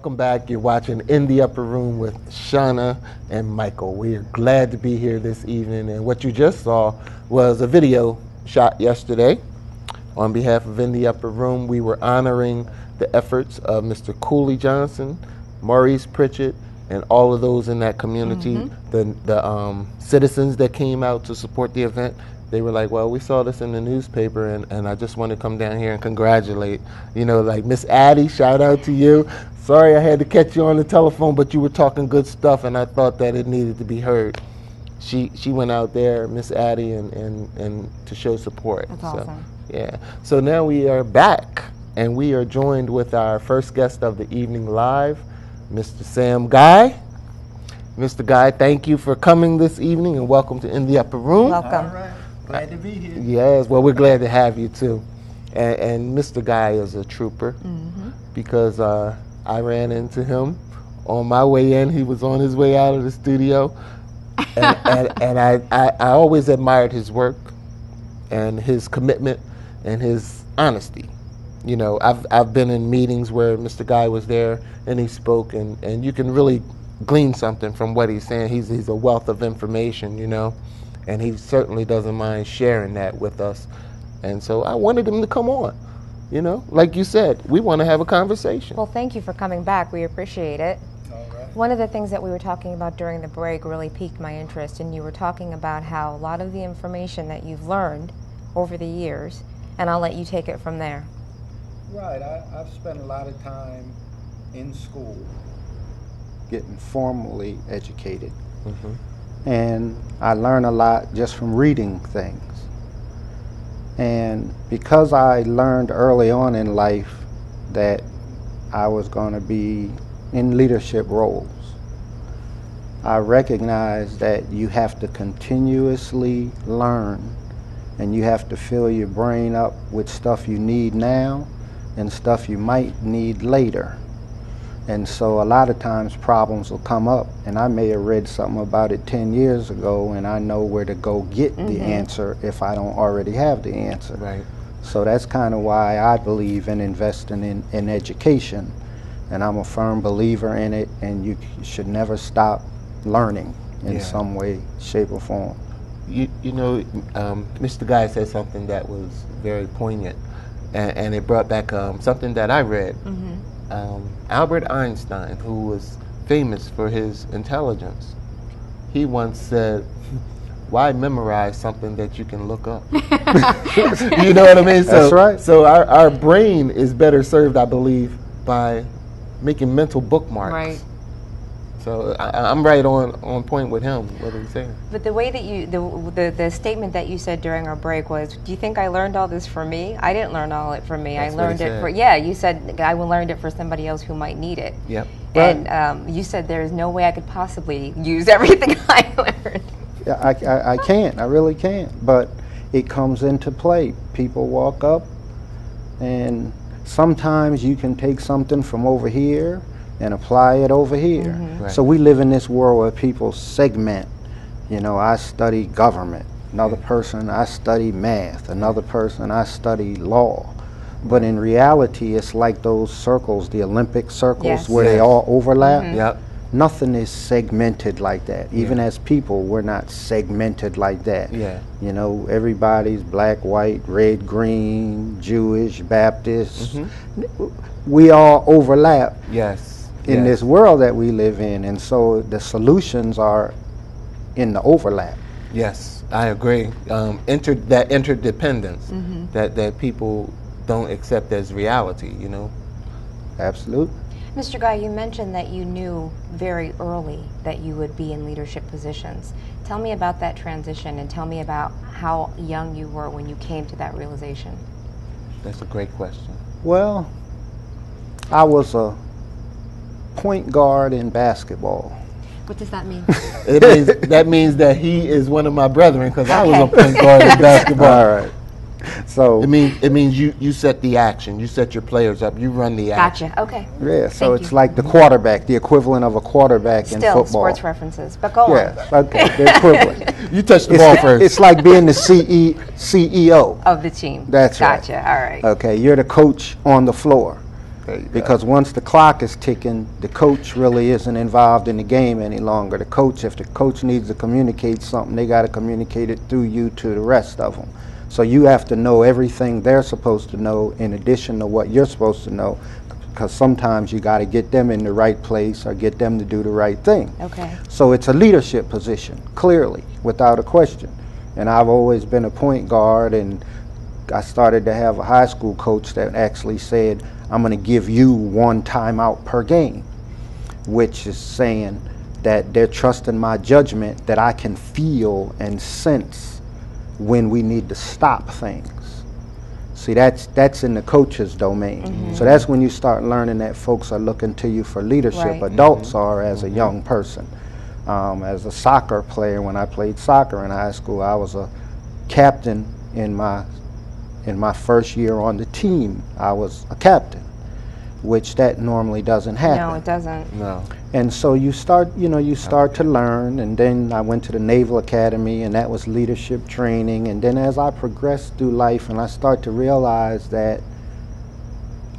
Welcome back. You're watching In the Upper Room with Shauna and Michael. We are glad to be here this evening. And what you just saw was a video shot yesterday. On behalf of In the Upper Room, we were honoring the efforts of Mr. Cooley Johnson, Maurice Pritchett, and all of those in that community, the citizens that came out to support the event. They were like, well, we saw this in the newspaper, and I just want to come down here and congratulate. You know, like Miss Addie, shout out to you. Sorry I had to catch you on the telephone, but you were talking good stuff, and I thought that it needed to be heard. She went out there, Miss Addie, and to show support. That's awesome. Yeah. So now we are back, and we are joined with our first guest of the evening live, Mr. Sam Guy. Mr. Guy, thank you for coming this evening, and welcome to In the Upper Room. Welcome. All right. Glad to be here. Yes, well, we're glad to have you too. And Mr. Guy is a trooper because I ran into him on my way in. He was on his way out of the studio. And I always admired his work and his commitment and his honesty. You know, I've been in meetings where Mr. Guy was there and he spoke, and you can really glean something from what he's saying. He's a wealth of information, you know. And he certainly doesn't mind sharing that with us. And so I wanted him to come on. You know, like you said, we want to have a conversation. Well, thank you for coming back. We appreciate it. All right. One of the things that we were talking about during the break really piqued my interest, and you were talking about how a lot of the information that you've learned over the years, and I'll let you take it from there. Right. I've spent a lot of time in school getting formally educated. And I learn a lot just from reading things. And because I learned early on in life that I was going to be in leadership roles, I recognized that you have to continuously learn, and you have to fill your brain up with stuff you need now and stuff you might need later. And so a lot of times problems will come up, and I may have read something about it 10 years ago, and I know where to go get the answer if I don't already have the answer. Right. So that's kind of why I believe in investing in education, and I'm a firm believer in it, and you should never stop learning in some way, shape, or form. You know, Mr. Guy said something that was very poignant, and it brought back something that I read. Albert Einstein, who was famous for his intelligence, he once said, why memorize something that you can look up? You know what I mean? So, that's right. So our brain is better served, I believe, by making mental bookmarks. Right. So I'm right on point with him, what he's saying. But the way that you, the statement that you said during our break was, do you think I learned all this from me? I didn't learn all it from me. That's I learned it for, you said I learned it for somebody else who might need it. Yep. And you said there's no way I could possibly use everything I learned. Yeah, I can't. I really can't. But it comes into play. People walk up, and sometimes you can take something from over here and apply it over here. Right. So we live in this world where people segment. You know, I study government. Another person, I study math. Another person, I study law. But in reality, it's like those circles, the Olympic circles, where they all overlap. Yep. Nothing is segmented like that. Even as people, we're not segmented like that. Yeah. You know, everybody's black, white, red, green, Jewish, Baptist. We all overlap in this world that we live in. And so the solutions are in the overlap. Yes, I agree. That interdependence that people don't accept as reality, you know? Absolutely. Mr. Guy, you mentioned that you knew very early that you would be in leadership positions. Tell me about that transition, and tell me about how young you were when you came to that realization. That's a great question. Well, I was a point guard in basketball. What does that mean? That means that he is one of my brethren, because I was a point guard in basketball. All right. So it means you set the action, you set your players up, you run the action. Gotcha. Okay. yeah, so Thank it's you. like the quarterback, the equivalent of a quarterback in Still football. sports references, but go on. Yes, okay, the equivalent. You touch the ball first. It's like being the CEO Of the team. That's right. Gotcha. All right. Okay, you're the coach on the floor. There you go. Because once the clock is ticking, the coach really isn't involved in the game any longer. The coach, if the coach needs to communicate something, they got to communicate it through you to the rest of them. So you have to know everything they're supposed to know in addition to what you're supposed to know, because sometimes you got to get them in the right place or get them to do the right thing. Okay. So it's a leadership position, clearly, without a question. And I've always been a point guard, and I started to have a high school coach that actually said, I'm going to give you 1 timeout per game, which is saying that they're trusting my judgment that I can feel and sense when we need to stop things. See, that's in the coach's domain. So that's when you start learning that folks are looking to you for leadership. Right. Adults are as a young person. As a soccer player, when I played soccer in high school, I was a captain in my first year on the team. I was a captain, which that normally doesn't happen. No, it doesn't. No. And so you start to learn, and then I went to the Naval Academy, and that was leadership training. And then as I progressed through life, and I start to realize that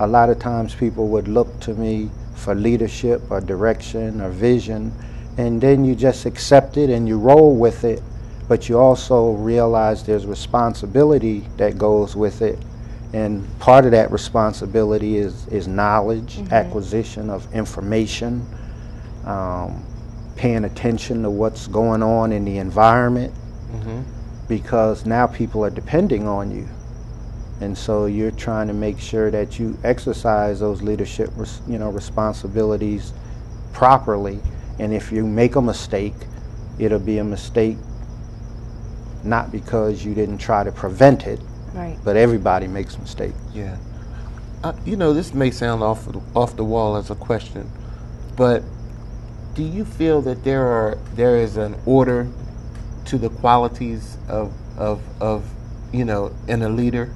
a lot of times people would look to me for leadership or direction or vision, and then you just accept it and you roll with it. But you also realize there's responsibility that goes with it. And part of that responsibility is knowledge, acquisition of information, paying attention to what's going on in the environment, because now people are depending on you. And so you're trying to make sure that you exercise those leadership responsibilities properly. And if you make a mistake, it'll be a mistake not because you didn't try to prevent it, Right. but everybody makes mistakes. Yeah. This may sound off the wall as a question, but do you feel that there is an order to the qualities of in a leader?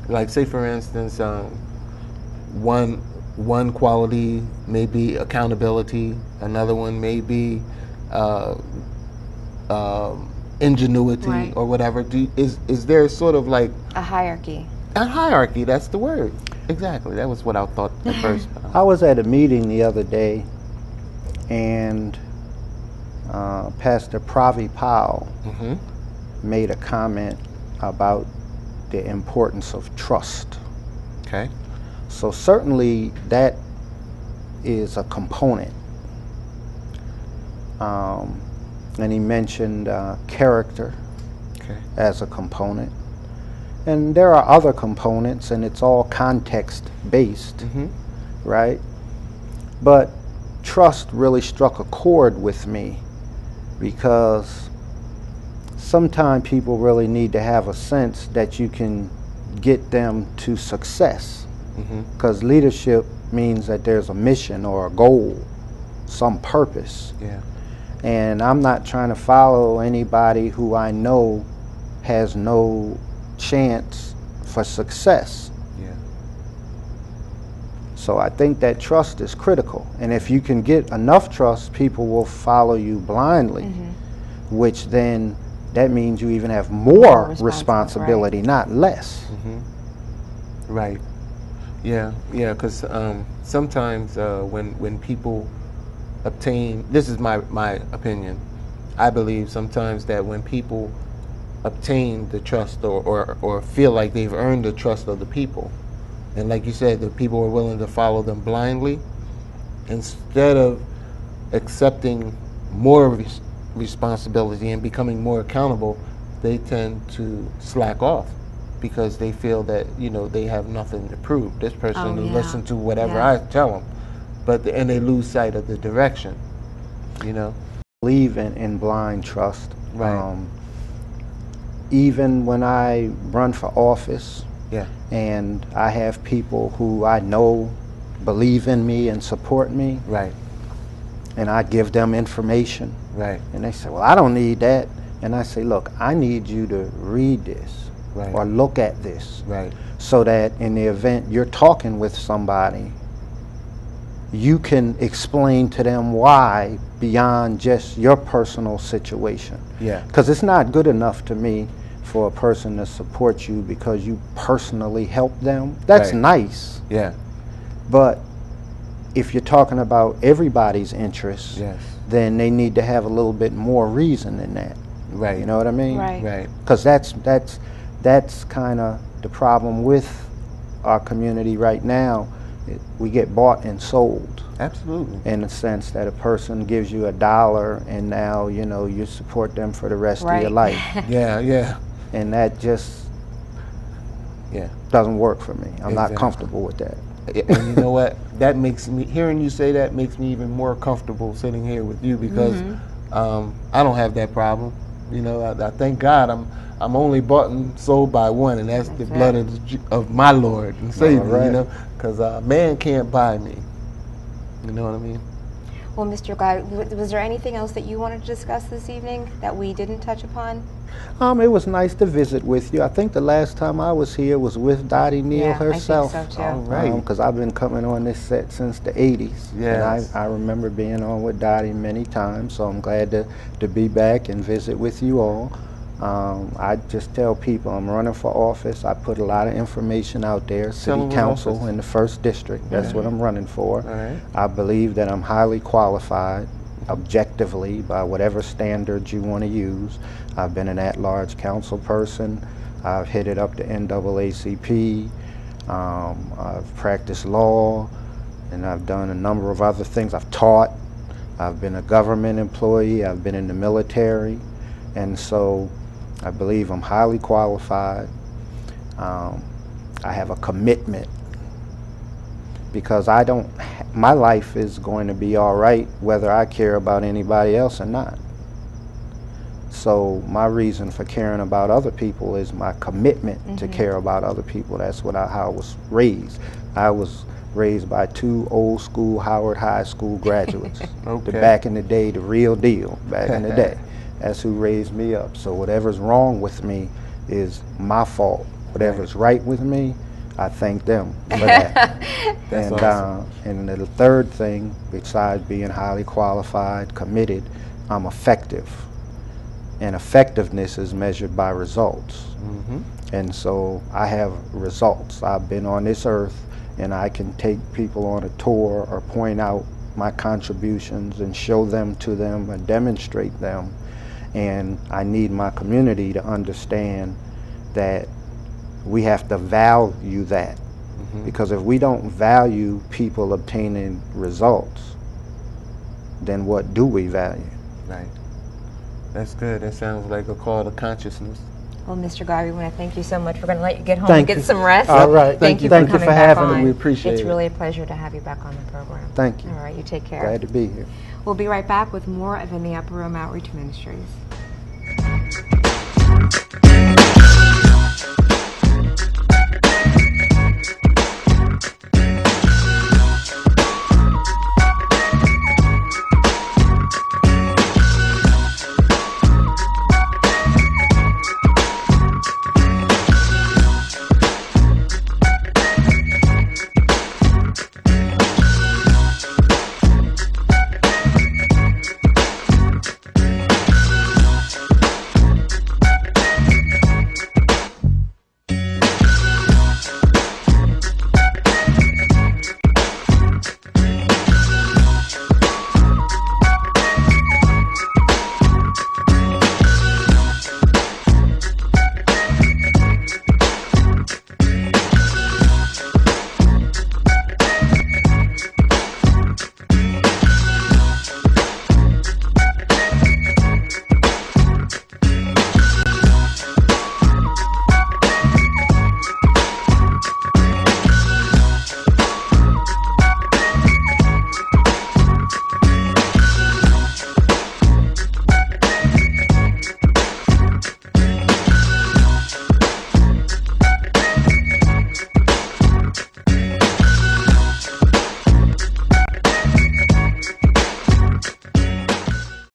Like, say for instance, one quality may be accountability, another one may be ingenuity, Right. or whatever. Is there sort of like A hierarchy. a hierarchy? That's the word. Exactly. That was what I thought at first. I was at a meeting the other day, and Pastor Pravi Powell made a comment about the importance of trust. Okay. So certainly that is a component. And he mentioned character as a component. And there are other components, and it's all context-based, right? But trust really struck a chord with me, because sometimes people really need to have a sense that you can get them to success. Because leadership means that there's a mission or a goal, some purpose. Yeah. And I'm not trying to follow anybody who I know has no chance for success. Yeah. So I think that trust is critical. And if you can get enough trust, people will follow you blindly, which then that means you even have more responsibility, right. not less. Right. Yeah. Yeah. Because sometimes when people obtain, this is my opinion, I believe sometimes that when people obtain the trust or feel like they've earned the trust of the people, and like you said, the people are willing to follow them blindly, instead of accepting more responsibility and becoming more accountable, they tend to slack off because they feel that they have nothing to prove. This person will listen to whatever I tell them. And they lose sight of the direction, Believe in blind trust. Right. Even when I run for office, and I have people who I know believe in me and support me, right, and I give them information, right, and they say, well, I don't need that. And I say, look, I need you to read this, right, or look at this, right, so that in the event you're talking with somebody, you can explain to them why beyond just your personal situation. Yeah. Because it's not good enough to me for a person to support you because you personally help them. That's Right. nice. Yeah. But if you're talking about everybody's interests, Yes. then they need to have a little bit more reason than that. Right. You know what I mean? Right. Right. Because that's kind of the problem with our community right now. We get bought and sold Absolutely. in the sense that a person gives you $1 and now, you know, you support them for the rest of your Right. life. Yeah. Yeah. And that just Yeah. doesn't work for me. I'm not Exactly. comfortable with that. And you know what? That makes me, hearing you say that makes me even more comfortable sitting here with you, because I don't have that problem. You know, I thank God I'm only bought and sold by one, and that's the blood of my Lord and Savior. Right. You know, because man can't buy me. You know what I mean? Well, Mr. Guy, was there anything else that you wanted to discuss this evening that we didn't touch upon? It was nice to visit with you. I think the last time I was here was with Dottie Neal Yeah, herself. I think so too. All right. Because I've been coming on this set since the 80s. Yes. And I remember being on with Dottie many times, so I'm glad to be back and visit with you all. I just tell people I'm running for office. I put a lot of information out there. Tell City them what Council office. in the 1st District. That's what I'm running for. All right. I believe that I'm highly qualified, objectively, by whatever standards you want to use. I've been an at-large council person. I've headed up the NAACP. I've practiced law, and I've done a number of other things. I've taught. I've been a government employee. I've been in the military. And so I believe I'm highly qualified. I have a commitment, because my life is going to be all right whether I care about anybody else or not. So my reason for caring about other people is my commitment to care about other people. That's how I was raised. I was raised by 2 old school Howard High School graduates. Okay. Back in the day, the real deal, back in the day. That's who raised me up. So whatever's wrong with me is my fault. Whatever's right with me, I thank them for that. That's and awesome. And the third thing, besides being highly qualified, committed, I'm effective. And effectiveness is measured by results. And so I have results. I've been on this earth, and I can take people on a tour or point out my contributions and show them to them and demonstrate them. And I need my community to understand that we have to value that. Because if we don't value people obtaining results, then what do we value? Right. That's good. That sounds like a call to consciousness. Well, Mr. Guy, we want to thank you so much. We're going to let you get home Thank and get you. some rest. All right. Thank you Thank for you coming for back having on. me. We appreciate It's it. really a pleasure to have you back on the program. Thank you. All right, you take care. Glad to be here. We'll be right back with more of In the Upper Room Outreach Ministries.